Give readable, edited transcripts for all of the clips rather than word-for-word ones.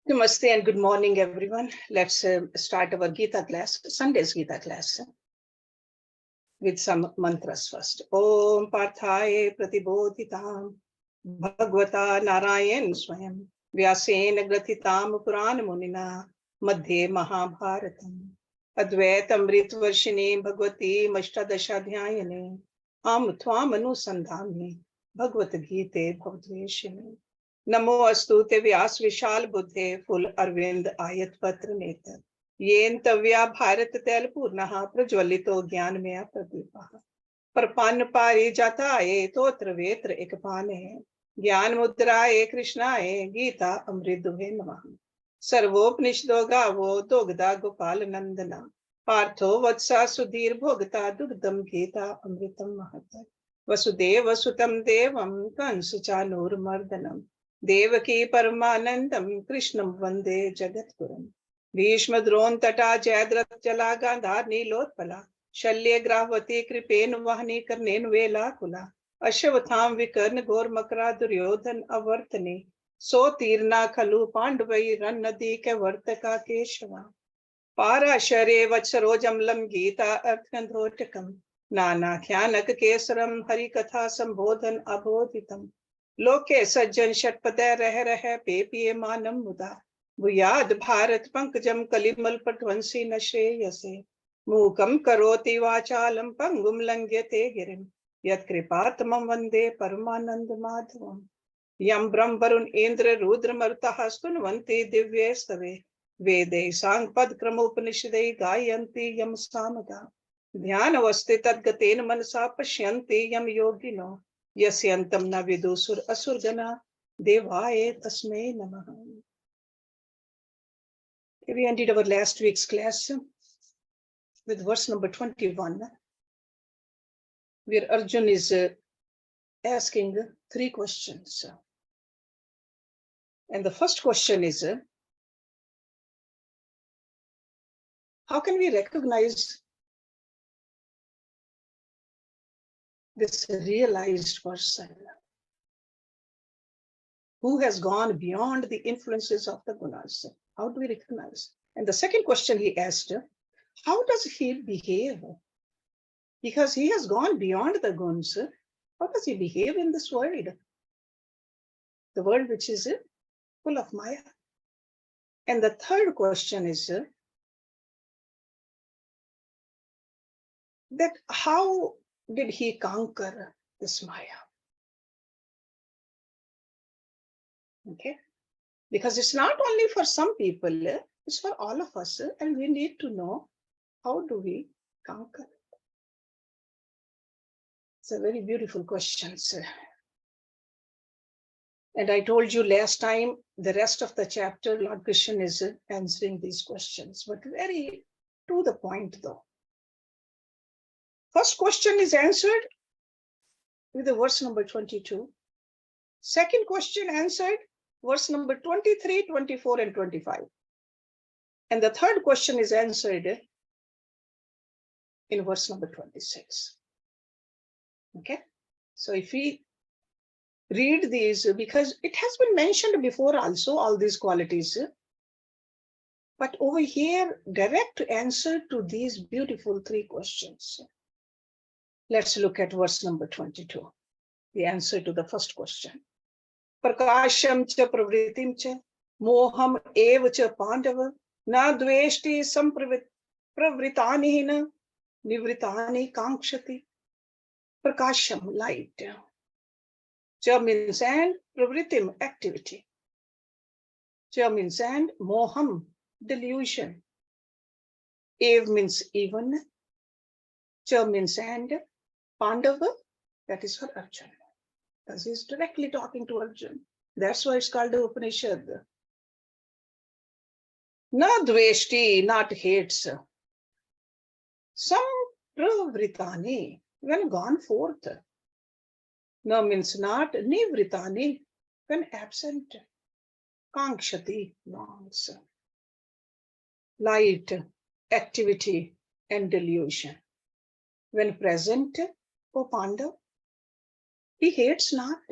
Namaste and good morning, everyone. Let's start our Gita class, Sunday's Gita class, with some mantras first. Om Parthaye Pratibodhitam Bhagavata Narayan Swayam Vyasena Grathitam Puran Munina Madhye Mahabharatam Advaitam Ritvarshine Bhagavati Mashtadashadhyayane Am Twam Anusandhami Bhagavad Gita Bhavadveshine नमो अस्तुते व्यास विशाल बुद्धे full Arvind आयत पत्र नेत्र येन तव्या भारत तैल पूर्णः प्रज्वलितो ज्ञान में प्रदीपः परपान पारी जाताये तोत्र वेत्र एक पाने ज्ञान मुद्राये कृष्णाये गीता अमृत दुहे नमः सर्वोपनिषदो गावो दोगदा गोपाल नंदना पार्थो वत्सा सुधीर भोगता दुग्धम गीता अमृतम महत वसुदेव सुतम देवम कंस चानूरमर्दनम देवकी परमानंदम कृष्णं वंदे जगद्गुरुं भीष्म द्रोण तटा जयद्रथ जला गांधार नीलोत्पला शल्य ग्राहवती कृपेन वहनी कर्णेन वेलाकुला अश्वत्थाम विकर्ण घोर मकरा दुर्योधन अवर्तने सो तीर्णा खलु पांडवई रन नदी के वर्तका केशवा पाराशरे वत्सरोजमलम गीता अर्थगंधोटकम नानाख्यानक केसरम हरि कथा संबोधन अबोधितम लोके सज्जन षटपदय रह पेपिये मानम मुदा भूयाद भारत पंकजम कलिमल पटवंसी न श्रेयसे मूकम करोति वाचालम पंगुम लंघ्यते गिरिम यत्कृपातमं वंदे परमानंद माधवम यम ब्रह्म वरुण इंद्र रुद्र मरुतः स्तुन्वन्ति दिव्ये स्तवे वेदे सांग पद क्रमोपनिषदे गायन्ति यम सामगा ध्यानवस्थित तद्गतेन मनसा पश्यन्ति यम योगिनो यस्यन्तं न विदुषुर असुरगना देवाय तस्मै नमः. We ended our last week's class with verse number 21, where Arjuna is asking 3 questions. And the first question is, how can we recognize this realized person who has gone beyond the influences of the gunas? How do we recognize? And the second question he asked, how does he behave? Because he has gone beyond the guns, how does he behave in this world? The world which is full of Maya. And the third question is that how did he conquer this Maya? Okay, because it's not only for some people, it's for all of us, and we need to know how do we conquer it. It's a very beautiful question, sir. And I told you last time, the rest of the chapter, Lord Krishna is answering these questions, but very to the point though. First question is answered with the verse number 22. Second question answered, verse number 23, 24, and 25. And the third question is answered in verse number 26. Okay, so if we read these, because it has been mentioned before also, all these qualities, but over here, direct answer to these beautiful 3 questions. Let's look at verse number 22, the answer to the first question. Prakasham cha pravritim cha moham eva cha pandava na dveshti sampravritani na nivritani kankshati. Prakasham, light. Cha means and, pravritim, activity. Cha means and, moham, delusion. Ev means even. Cha means and, Pandava, that is for Arjuna. Because he's directly talking to Arjuna. That's why it's called the Upanishad. Na dveshti, not hates. Sampravritani, when gone forth. Na means not, nivritani, when absent. Kankshati, longs. Light, activity, and delusion. When present, O Pandav, he hates not,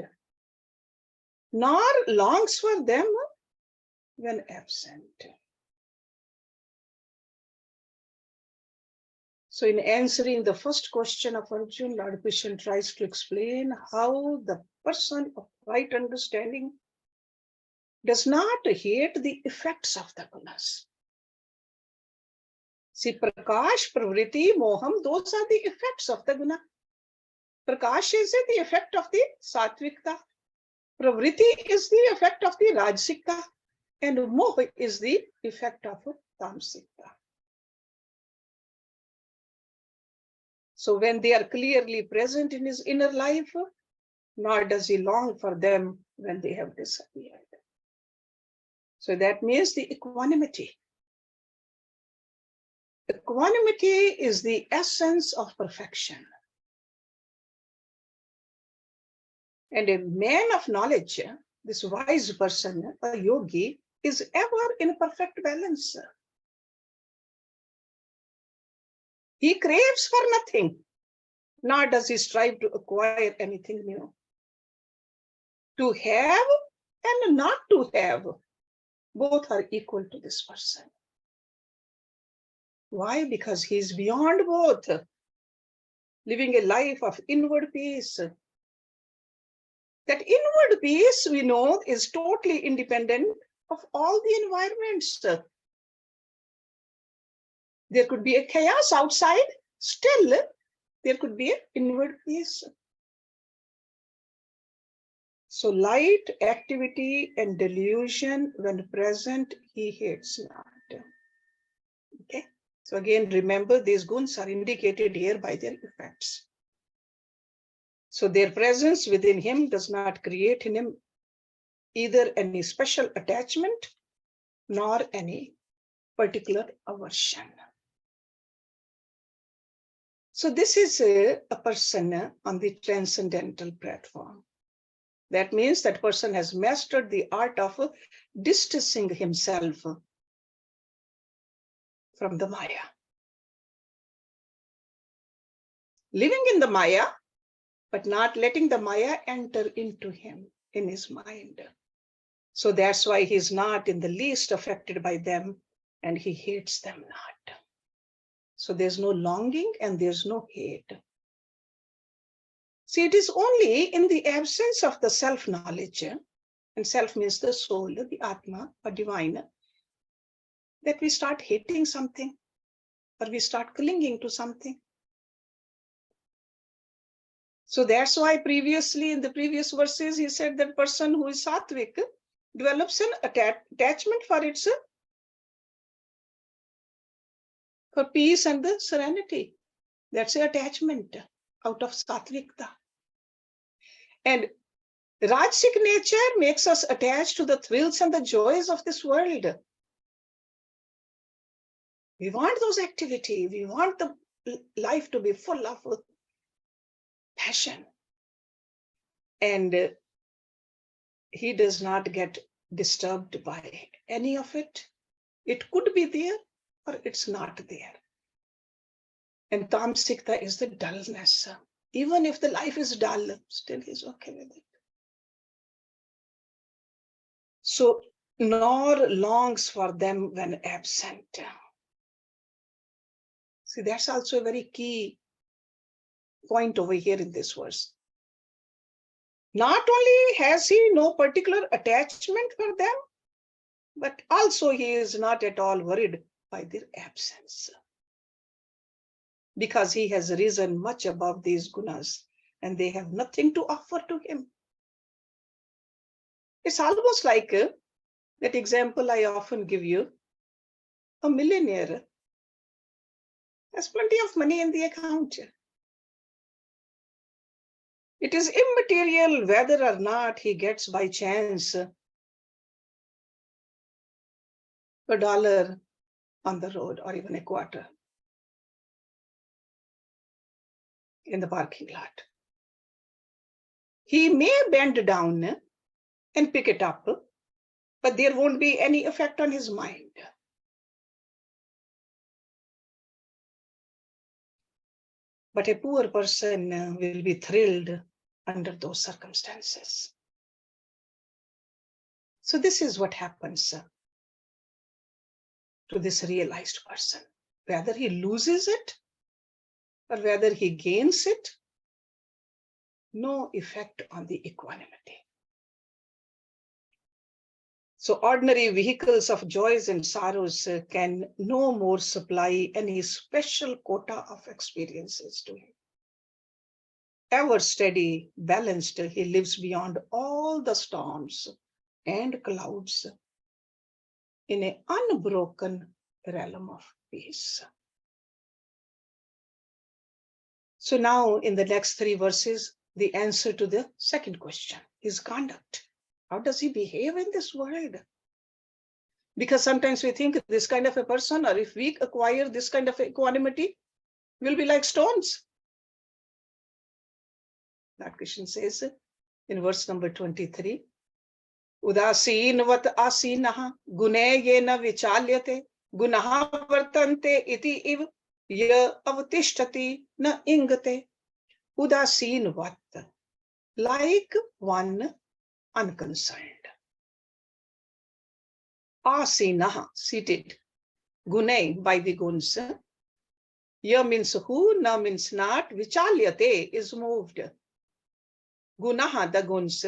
nor longs for them, when absent. So in answering the first question of Arjuna, Lord Krishna tries to explain how the person of right understanding does not hate the effects of the gunas. See, prakash, pravriti, moham, those are the effects of the guna. Prakash is the effect of the satvikta. Pravriti is the effect of the rajsikta. And moh is the effect of tamsikta. So when they are clearly present in his inner life, nor does he long for them when they have disappeared. So that means the equanimity. Equanimity is the essence of perfection. And a man of knowledge, this wise person, a yogi, is ever in perfect balance. He craves for nothing, nor does he strive to acquire anything new. To have and not to have, both are equal to this person. Why? Because he is beyond both, living a life of inward peace. That inward peace, we know, is totally independent of all the environments. There could be a chaos outside, still there could be an inward peace. So light, activity, and delusion, when present, he hates not. Okay. So again, remember, these guns are indicated here by their effects. So their presence within him does not create in him either any special attachment nor any particular aversion. So this is a person on the transcendental platform. That means that person has mastered the art of distancing himself from the Maya. Living in the Maya, but not letting the Maya enter into him, in his mind. So that's why he's not in the least affected by them, and he hates them not. So there's no longing and there's no hate. See, it is only in the absence of the self-knowledge, and self means the soul, the Atma, or divine, that we start hating something, or we start clinging to something. So that's why previously, in the previous verses, he said that person who is sattvic develops an attachment for peace and the serenity. That's an attachment out of sattvikta. And Rajasic nature makes us attached to the thrills and the joys of this world. We want those activities. We want the life to be full of passion. And he does not get disturbed by any of it. It could be there or it's not there. And tamsikta is the dullness. Even if the life is dull, still he's okay with it. So, nor longs for them when absent. See, that's also a very key point over here in this verse. Not only has he no particular attachment for them, but also he is not at all worried by their absence. Because he has risen much above these gunas and they have nothing to offer to him. It's almost like that example I often give you. A millionaire has plenty of money in the account. It is immaterial whether or not he gets by chance $1 on the road or even a quarter in the parking lot. He may bend down and pick it up, but there won't be any effect on his mind. But a poor person will be thrilled under those circumstances. So this is what happens to this realized person. Whether he loses it or whether he gains it, no effect on the equanimity. So ordinary vehicles of joys and sorrows can no more supply any special quota of experiences to him. Ever steady, balanced, he lives beyond all the storms and clouds in an unbroken realm of peace. So now in the next 3 verses, the answer to the second question, his conduct. How does he behave in this world? Because sometimes we think this kind of a person, or if we acquire this kind of equanimity, we'll be like stones. That Krishna says in verse number 23, Udasinvat asinaha gune yena vichalyate gunaha vartante iti iv ya avatishtati na ingate. Udasinvat, like one unconcerned. Asinaha, seated. Gune, by the guns. Ya means who, na means not. Vichalyate is moved. Gunaha, the guns.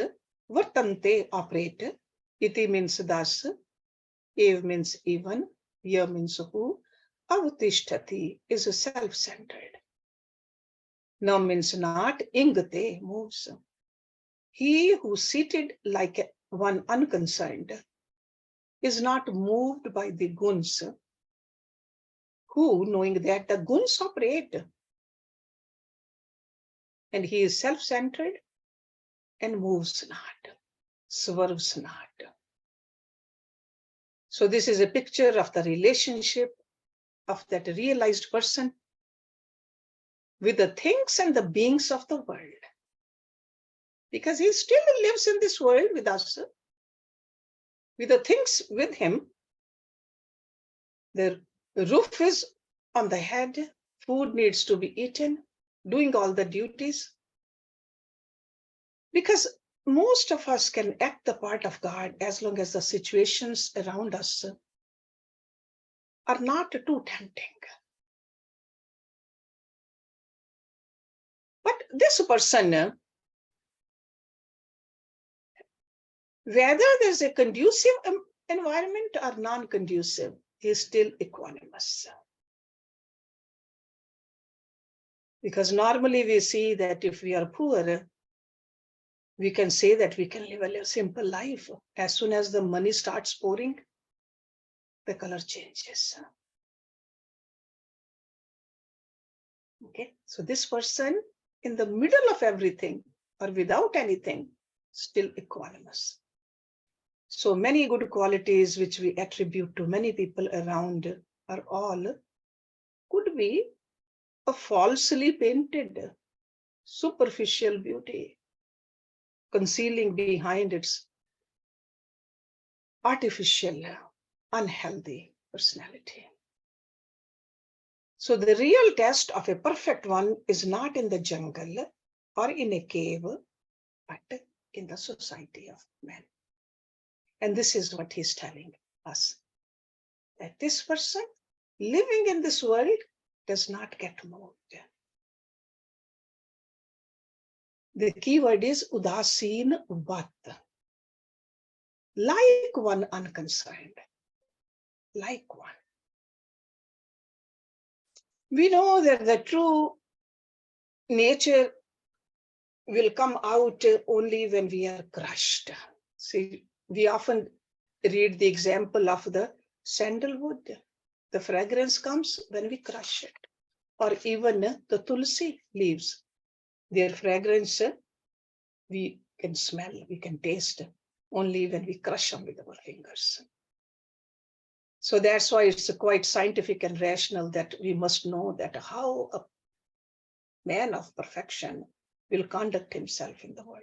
Vartante, operate. Iti means thus. Ev means even. Ya means who. Avatishtati is self-centered. Na means not. Ingate, moves. He who seated like one unconcerned is not moved by the guns, who, knowing that the guns operate, and he is self-centered and moves not, swerves not. So this is a picture of the relationship of that realized person with the things and the beings of the world. Because he still lives in this world with us, with the things with him. The roof is on the head, food needs to be eaten, doing all the duties. Because most of us can act the part of God as long as the situations around us are not too tempting. But this person, whether there's a conducive environment or non-conducive, is still equanimous. Because normally we see that if we are poor, we can say that we can live a simple life. As soon as the money starts pouring, the color changes. Okay, so this person in the middle of everything or without anything, still equanimous. So many good qualities which we attribute to many people around are all could be a falsely painted, superficial beauty, concealing behind its artificial, unhealthy personality. So the real test of a perfect one is not in the jungle or in a cave, but in the society of men. And this is what he's telling us, that this person living in this world does not get moved. The key word is udasin vat, like one unconcerned, like one. We know that the true nature will come out only when we are crushed. See, we often read the example of the sandalwood. The fragrance comes when we crush it. Or even the tulsi leaves. Their fragrance we can smell, we can taste only when we crush them with our fingers. So that's why it's quite scientific and rational that we must know that how a man of perfection will conduct himself in the world.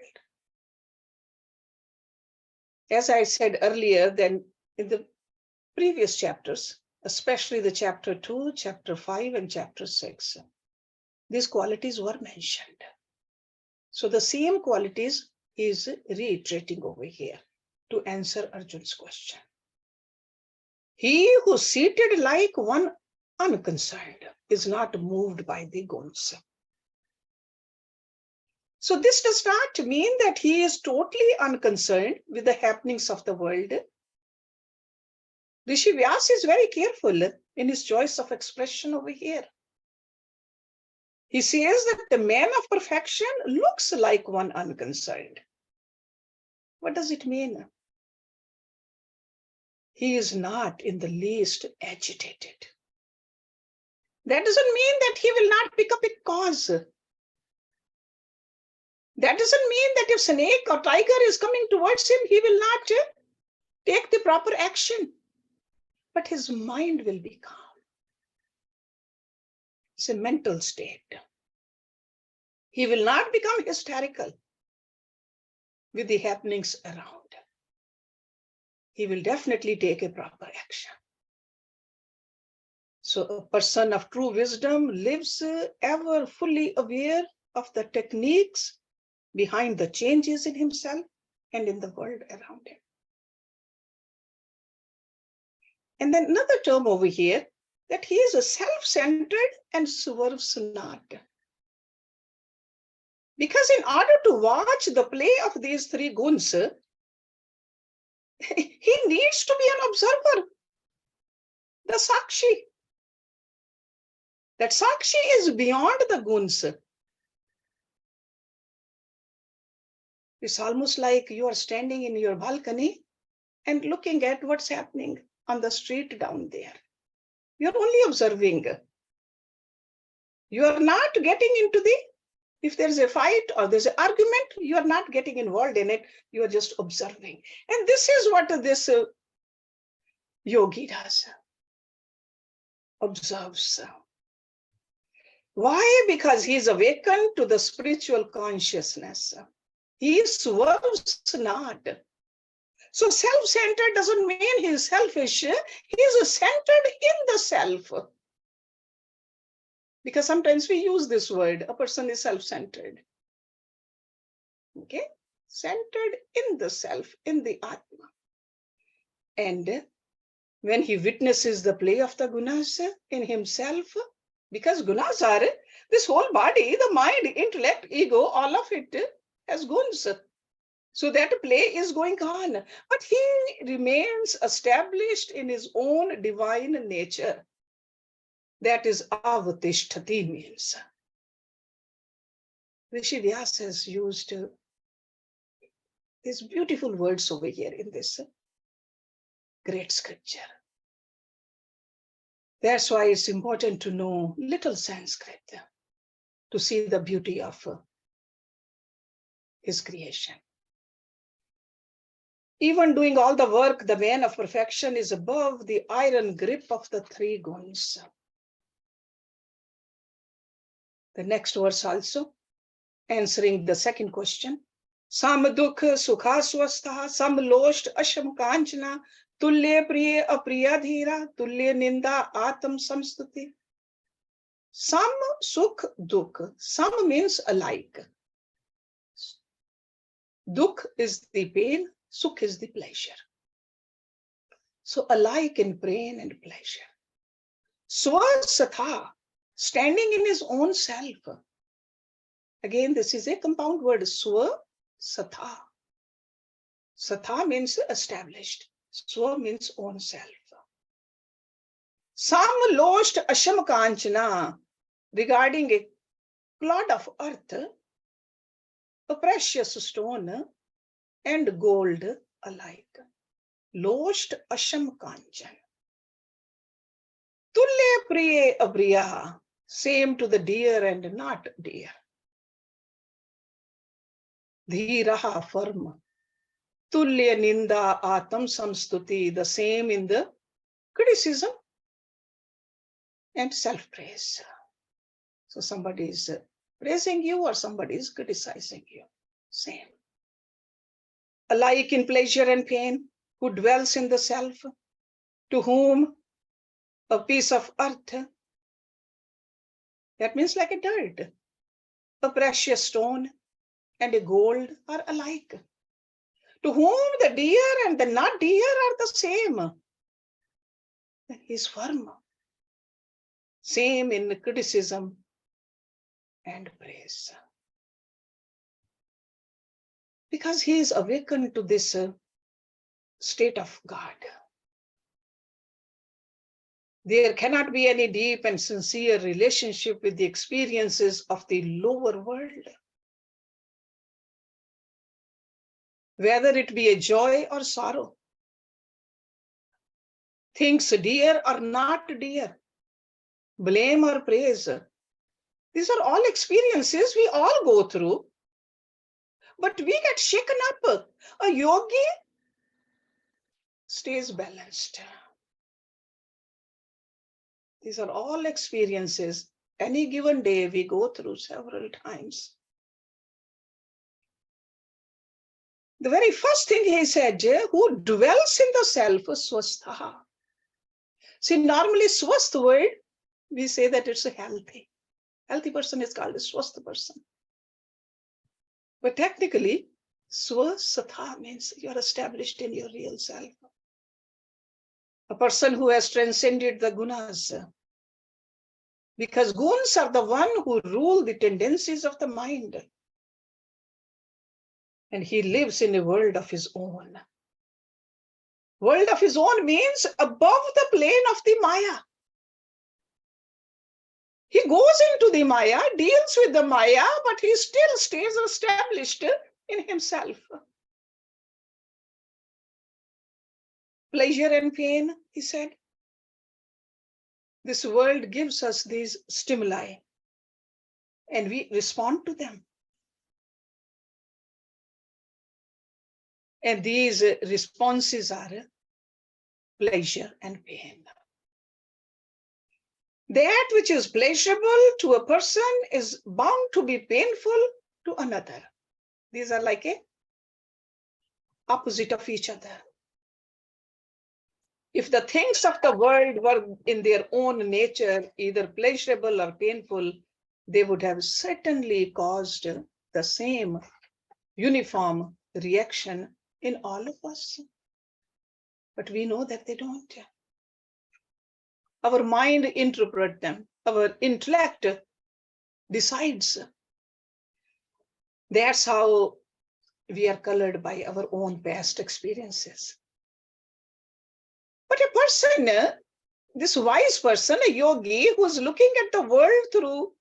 As I said earlier, then in the previous chapters, especially the chapter 2, chapter 5, and chapter 6, these qualities were mentioned. So the same qualities is reiterating over here to answer Arjun's question. He who seated like one unconcerned is not moved by the guns. So this does not mean that he is totally unconcerned with the happenings of the world. Rishi Vyasa is very careful in his choice of expression over here. He says that the man of perfection looks like one unconcerned. What does it mean? He is not in the least agitated. That doesn't mean that he will not pick up a cause. That doesn't mean that if snake or tiger is coming towards him, he will not take the proper action. But his mind will be calm. It's a mental state. He will not become hysterical with the happenings around. He will definitely take a proper action. So a person of true wisdom lives ever fully aware of the techniques behind the changes in himself and in the world around him. And then another term over here, that he is a self-centered and swerves not. Because in order to watch the play of these three guns, he needs to be an observer, the Sakshi. That Sakshi is beyond the guns. It's almost like you are standing in your balcony and looking at what's happening on the street down there. You're only observing. You are not getting into the, if there's a fight or there's an argument, you are not getting involved in it. You are just observing. And this is what this yogi does. Observes. Why? Because he is awakened to the spiritual consciousness. He swerves not. So self-centered doesn't mean he is selfish. He is centered in the self. Because sometimes we use this word, a person is self-centered. Okay? Centered in the self, in the Atma. And when he witnesses the play of the gunas in himself, because gunas are this whole body, the mind, intellect, ego, all of it has guns. So that play is going on. But he remains established in his own divine nature. That is avatishtati means. Rishi Vyasa has used these beautiful words over here in this great scripture. That's why it's important to know little Sanskrit to see the beauty of his creation. Even doing all the work, the man of perfection is above the iron grip of the three guns. The next verse also, answering the second question. Sam dukha sukha swastha, sam losht asham kanchana, tulye priya apriya dhira, tulye ninda atam samstuti. Sam sukh dukh. Sam means alike. Dukh is the pain, sukh is the pleasure. So alike in pain and pleasure. Swasatha, standing in his own self. Again, this is a compound word, swa, satha. Satha means established. Swa means own self. Sam lost asham kanchana, regarding a clod of earth, a precious stone, and gold alike. Lost asham kanchan. Tulye priye abriya, same to the dear and not dear. Dhiraha, firm. Tulya ninda atam samstuti, the same in the criticism and self-praise. So somebody is praising you or somebody is criticizing you. Same. Alike in pleasure and pain, who dwells in the self, to whom a piece of earth, that means like a dirt, a precious stone, and a gold are alike. To whom the dear and the not dear are the same. He's firm. Same in criticism and praise. Because he is awakened to this state of God. There cannot be any deep and sincere relationship with the experiences of the lower world. Whether it be a joy or sorrow, things dear or not dear, blame or praise. These are all experiences we all go through, but we get shaken up. A yogi stays balanced. These are all experiences. Any given day we go through several times. The very first thing he said, who dwells in the self, swastha. See, normally swasth word, we say that it's a healthy. Healthy person is called a swasth person. But technically, swastha means you're established in your real self. A person who has transcended the gunas. Because guns are the one who rule the tendencies of the mind. And he lives in a world of his own. World of his own means above the plane of the Maya. He goes into the Maya, deals with the Maya, but he still stays established in himself. Pleasure and pain, he said. This world gives us these stimuli, and we respond to them. And these responses are pleasure and pain. That which is pleasurable to a person is bound to be painful to another. These are like a opposite of each other. If the things of the world were in their own nature, either pleasurable or painful, they would have certainly caused the same uniform reaction in all of us. But we know that they don't. Our mind interprets them. Our intellect decides. That's how we are colored by our own past experiences. But a person, this wise person, a yogi, who's looking at the world through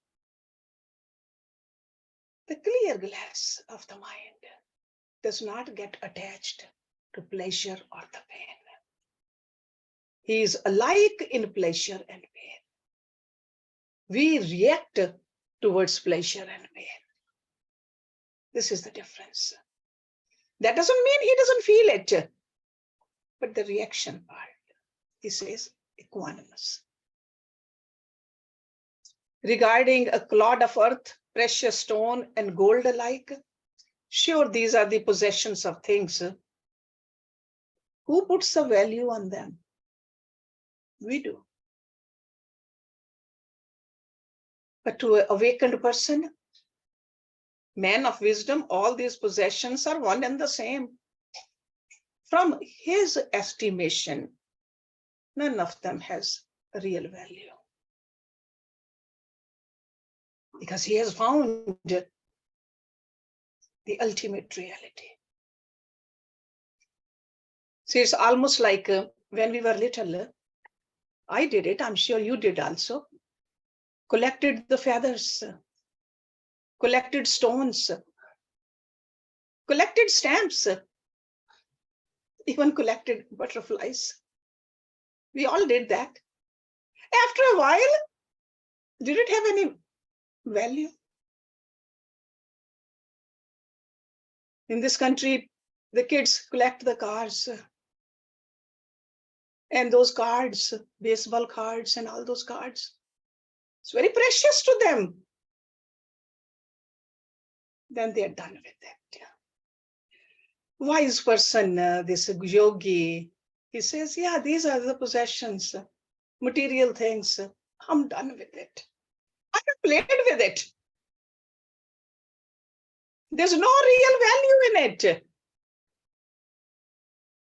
the clear glass of the mind, does not get attached to pleasure or the pain. He is alike in pleasure and pain. We react towards pleasure and pain. This is the difference. That doesn't mean he doesn't feel it, but the reaction part, he says, equanimous. Regarding a clod of earth, precious stone, and gold alike, sure, these are the possessions of things. Who puts a value on them? We do. But to an awakened person, man of wisdom, all these possessions are one and the same. From his estimation, none of them has a real value. Because he has found the ultimate reality. See, it's almost like when we were little, I did it, I'm sure you did also. Collected the feathers, collected stones, collected stamps, even collected butterflies. We all did that. After a while, did it have any value? In this country, the kids collect the cards. And those cards, baseball cards and all those cards, it's very precious to them. Then they're done with it. Wise person, this yogi, he says, yeah, these are the possessions, material things. I'm done with it. I have played with it. There's no real value in it.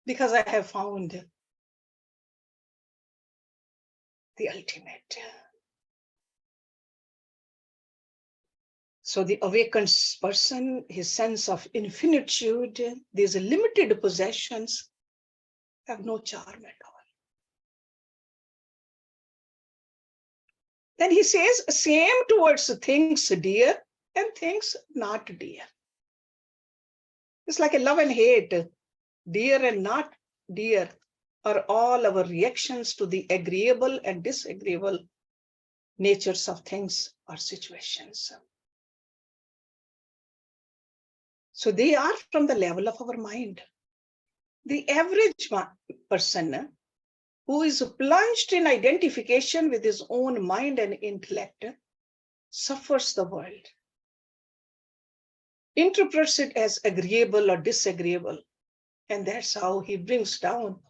Because I have found the ultimate. So the awakened person, his sense of infinitude, these limited possessions have no charm at all. Then he says, same towards things dear and things not dear. It's like a love and hate. Dear and not dear are all our reactions to the agreeable and disagreeable natures of things or situations. So they are from the level of our mind. The average person who is plunged in identification with his own mind and intellect suffers the world, interprets it as agreeable or disagreeable, and that's how he brings down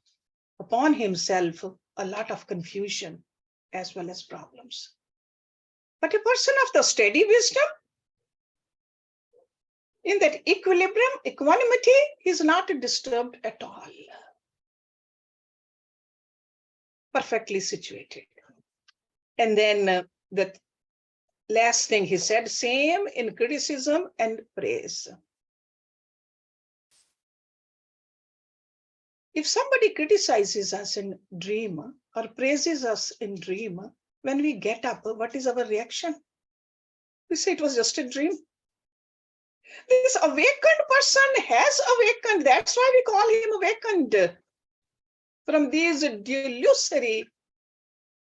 upon himself a lot of confusion as well as problems. But a person of the steady wisdom, in that equilibrium, equanimity, is not disturbed at all. Perfectly situated. And then the last thing he said, same in criticism and praise. If somebody criticizes us in dream or praises us in dream, when we get up, what is our reaction? We say it was just a dream. This awakened person has awakened. That's why we call him awakened from these delusory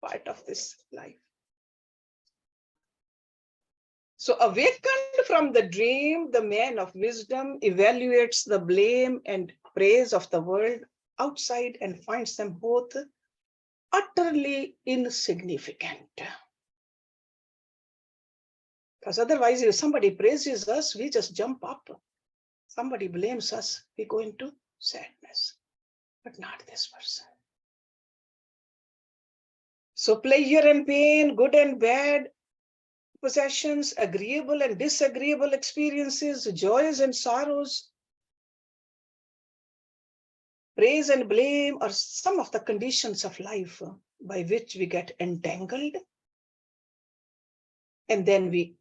part of this life. So awakened from the dream, the man of wisdom evaluates the blame and praise of the world outside and finds them both utterly insignificant. Because otherwise, if somebody praises us, we just jump up. Somebody blames us, we go into sadness. But not this person. So pleasure and pain, good and bad, possessions, agreeable and disagreeable experiences, joys and sorrows, praise and blame are some of the conditions of life by which we get entangled. And then we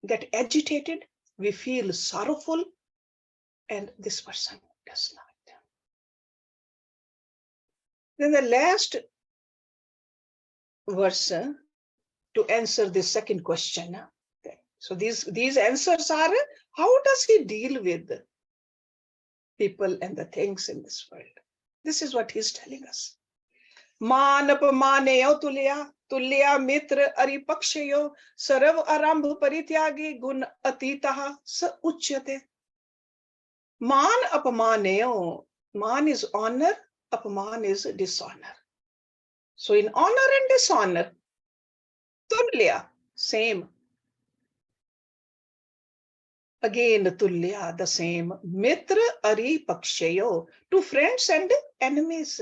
get agitated, we feel sorrowful, and this person does not. Then the last verse to answer this second question. So these answers are, how does he deal with people and the things in this world? This is what he's telling us. Manapamaneyo tulya mitra aripakshayo sarv arambh parityagi gun atitaha sa uchyate. Man apamaneyo. Man is honor, apaman is dishonor. So in honor and dishonor, tulya, same. Again, tulya, the same. Mitra ari pakshayo, two friends and enemies.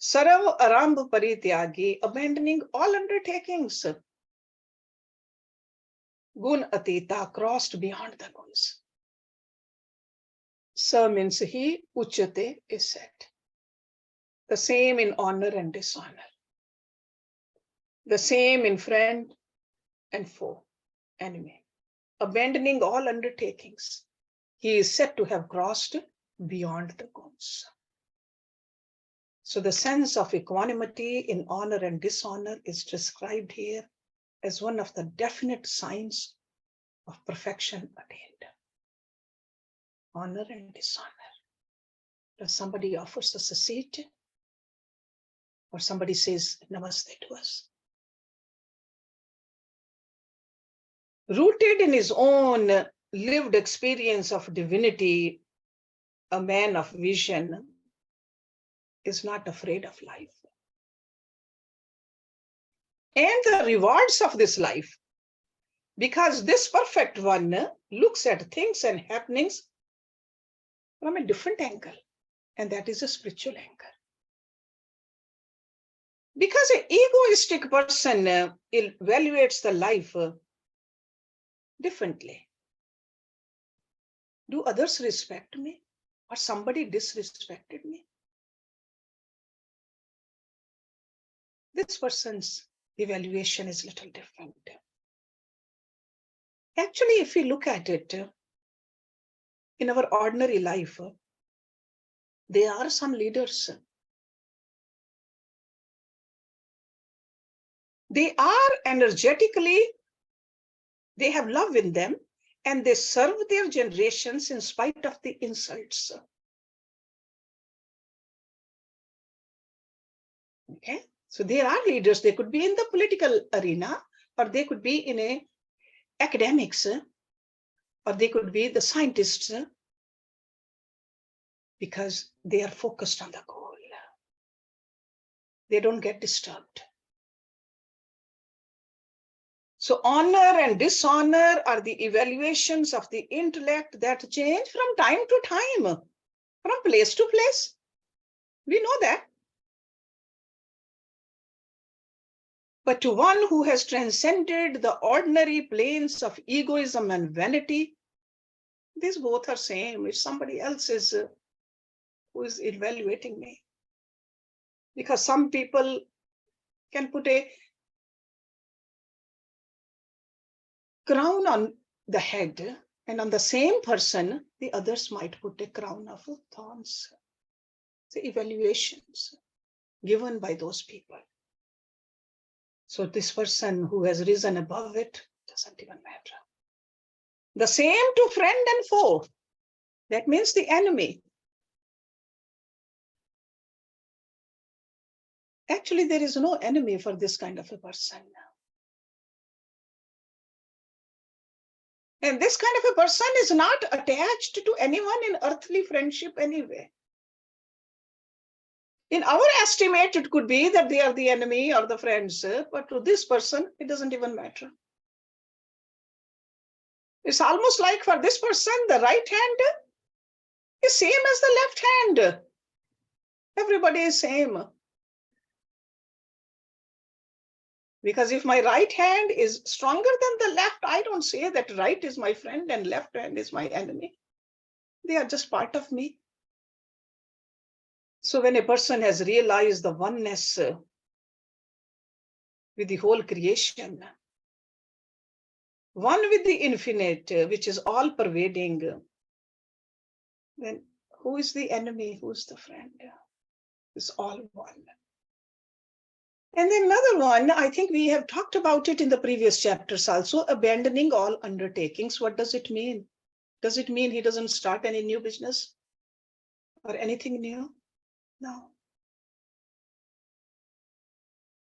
Sarv arambh parityagi, abandoning all undertakings. Gun atita, crossed beyond the guns. Sa means he, uchyate is said. The same in honor and dishonor. The same in friend and foe, enemy. Abandoning all undertakings. He is said to have crossed beyond the guns. So the sense of equanimity in honor and dishonor is described here as one of the definite signs of perfection attained. Honor and dishonor. If somebody offers us a seat, or somebody says namaste to us, rooted in his own lived experience of divinity, a man of vision is not afraid of life. And the rewards of this life, because this perfect one looks at things and happenings from a different angle, and that is a spiritual angle. Because an egoistic person evaluates the life differently. Do others respect me? Or somebody disrespected me? this person's evaluation is a little different. Actually, if we look at it, in our ordinary life, there are some leaders. They are energetically, they have love in them, and they serve their generations in spite of the insults. Okay, so there are leaders. They could be in the political arena, or they could be in a academics, or they could be the scientists, because they are focused on the goal. They don't get disturbed. So honor and dishonor are the evaluations of the intellect that change from time to time, from place to place. We know that. But to one who has transcended the ordinary planes of egoism and vanity, these both are same. If somebody else is who is evaluating me, because some people can put a crown on the head, and on the same person, the others might put a crown of thorns. The evaluations given by those people. So this person who has risen above it doesn't even matter. The same to friend and foe. That means the enemy. Actually, there is no enemy for this kind of a person. And this kind of a person is not attached to anyone in earthly friendship anyway. In our estimate, it could be that they are the enemy or the friends, but to this person, it doesn't even matter. It's almost like for this person, the right hand is same as the left hand. Everybody is same. Because if my right hand is stronger than the left, I don't say that right is my friend and left hand is my enemy. They are just part of me. So when a person has realized the oneness with the whole creation, one with the infinite, which is all pervading, then who is the enemy? Who is the friend? It's all one. And then another one, I think we have talked about it in the previous chapters also, abandoning all undertakings. What does it mean? Does it mean he doesn't start any new business or anything new? No.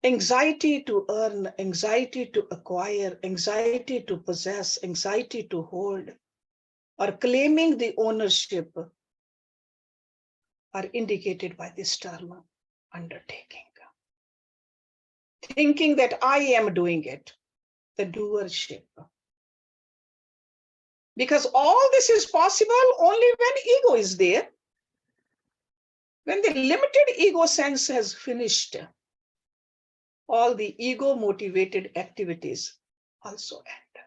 Anxiety to earn, anxiety to acquire, anxiety to possess, anxiety to hold, or claiming the ownership are indicated by this term, undertaking. Thinking that I am doing it, the doership. Because all this is possible only when ego is there. When the limited ego sense has finished, all the ego-motivated activities also end.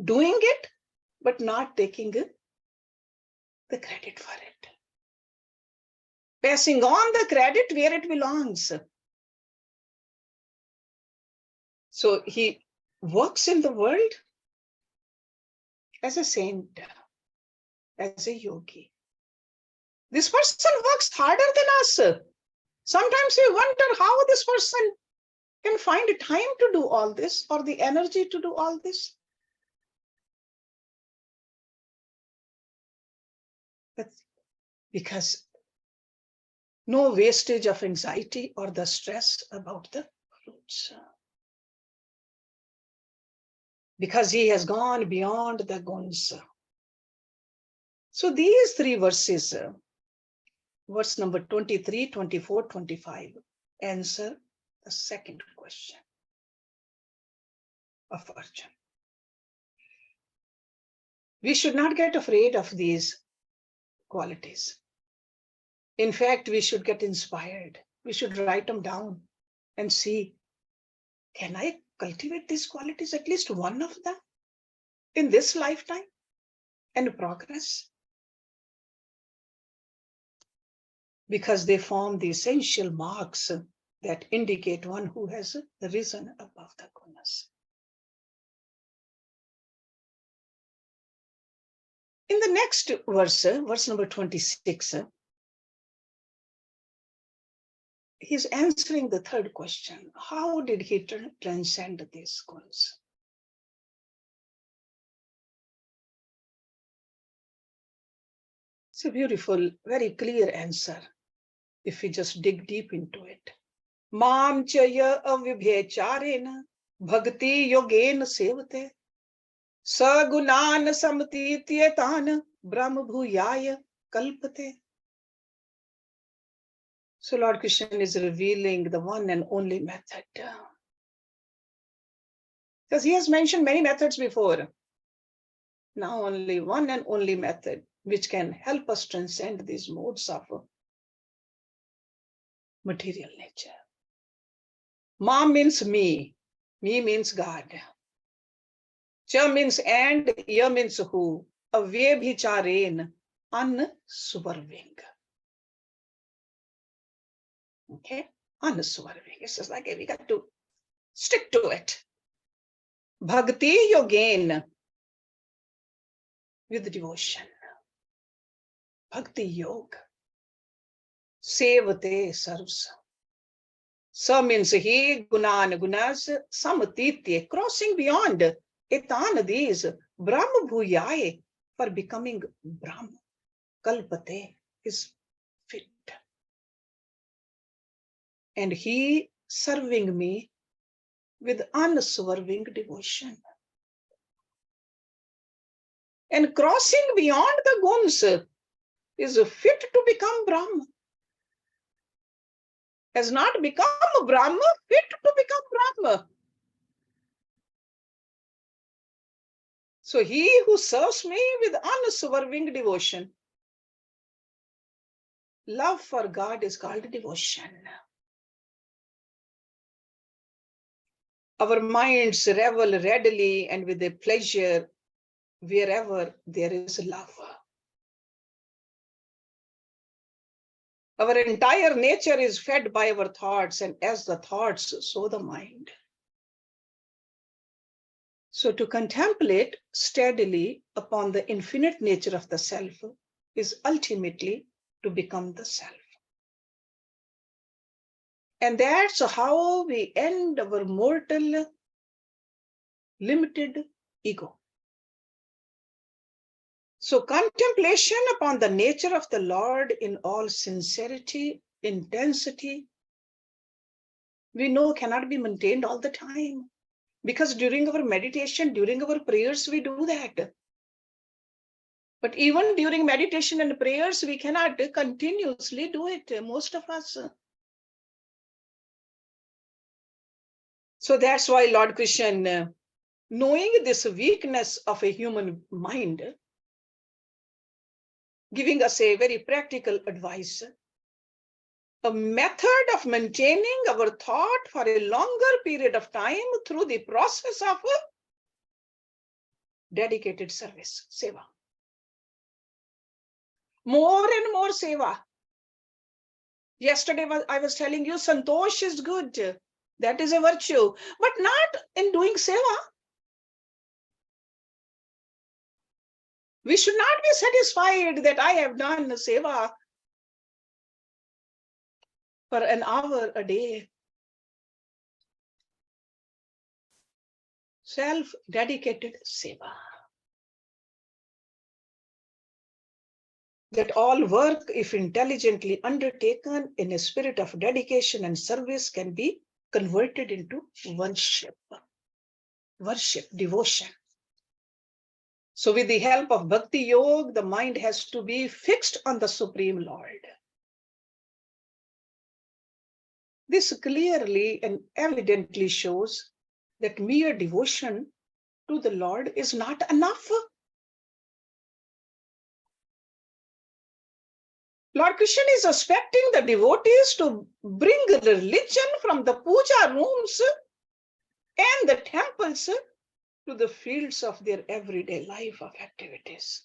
Doing it, but not taking the credit for it. Passing on the credit where it belongs. So he works in the world as a saint, as a yogi. This person works harder than us. Sometimes we wonder how this person can find time to do all this or the energy to do all this. But because no wastage of anxiety or the stress about the fruits. Because he has gone beyond the guns. So these three verses, verse number 23, 24, 25, answer the second question of Arjuna. We should not get afraid of these qualities. In fact, we should get inspired. We should write them down and see, can I cultivate these qualities, at least one of them, in this lifetime and progress? Because they form the essential marks that indicate one who has risen above the gunas. In the next verse, verse number 26, he's answering the third question. How did he transcend these gunas? It's a beautiful, very clear answer if we just dig deep into it. Mam chaya avibhecharena bhakti yogena sevate sagunan samtityetan brahma bhuyaya kalpate. So Lord Krishna is revealing the one and only method. Because he has mentioned many methods before. Now only one and only method which can help us transcend these modes of material nature. Ma means me. Me means God. Cha means and, ya means who. Avyebhicharen, unswerving. Okay? Unswerving. It's just like we got to stick to it. Bhakti yogain, with devotion. Bhakti yoga. Sevate serves. Sa means he, gunan, gunas, samatitye, crossing beyond. Etan these, Brahma bhuyaye, for becoming Brahma. Kalpate is fit. And he serving me with unswerving devotion. And crossing beyond the guns is fit to become Brahma. Has not become Brahma, fit to become Brahma. So he who serves me with unswerving devotion, love for God is called devotion. Our minds revel readily and with a pleasure wherever there is love. Our entire nature is fed by our thoughts, and as the thoughts, so the mind. So to contemplate steadily upon the infinite nature of the self is ultimately to become the self. And that's how we end our mortal, limited ego. So contemplation upon the nature of the Lord in all sincerity, intensity, we know cannot be maintained all the time. Because during our meditation, during our prayers, we do that. But even during meditation and prayers, we cannot continuously do it, most of us. So that's why Lord Krishna, knowing this weakness of a human mind, giving us a very practical advice, a method of maintaining our thought for a longer period of time through the process of dedicated service, seva. More and more seva. Yesterday I was telling you, santosh is good. That is a virtue, but not in doing seva. We should not be satisfied that I have done seva for an hour a day. Self-dedicated seva. That all work, if intelligently undertaken in a spirit of dedication and service, can be converted into worship, devotion. So with the help of Bhakti Yoga, the mind has to be fixed on the Supreme Lord. This clearly and evidently shows that mere devotion to the Lord is not enough. Lord Krishna is expecting the devotees to bring religion from the puja rooms and the temples to the fields of their everyday life of activities.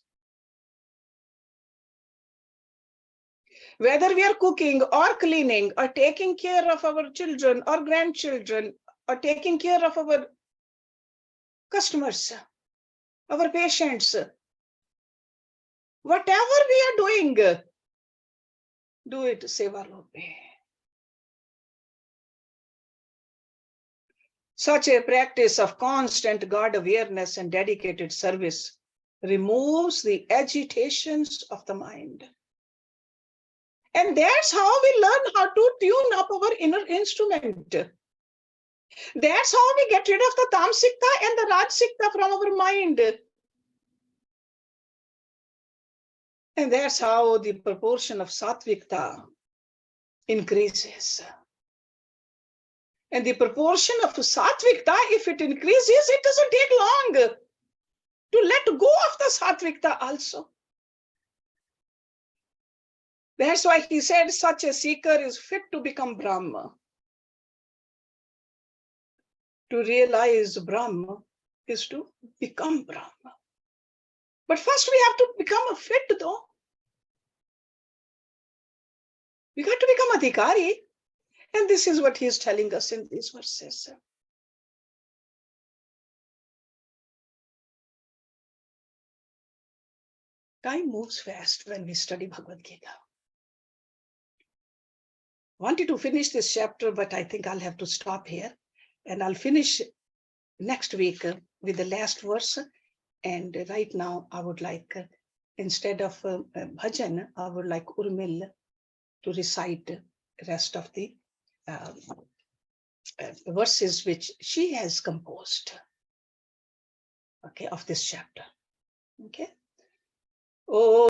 Whether we are cooking or cleaning or taking care of our children or grandchildren or taking care of our customers, our patients, whatever we are doing, do it Sevarupe. Such a practice of constant God awareness and dedicated service removes the agitations of the mind. And that's how we learn how to tune up our inner instrument. That's how we get rid of the tamsikta and the rajsikta from our mind. And that's how the proportion of sattvikta increases. And the proportion of sattvikta, if it increases, it doesn't take long to let go of the sattvikta also. That's why he said such a seeker is fit to become Brahma. To realize Brahma is to become Brahma. But first we have to become a fit though. We got to become adhikari. And this is what he is telling us in these verses. Time moves fast when we study Bhagavad Gita. Wanted to finish this chapter, but I think I'll have to stop here. And I'll finish next week with the last verse. And right now, I would like, instead of bhajan, I would like Urmil to recite the rest of the verses which she has composed, okay, of this chapter. Okay. Oh.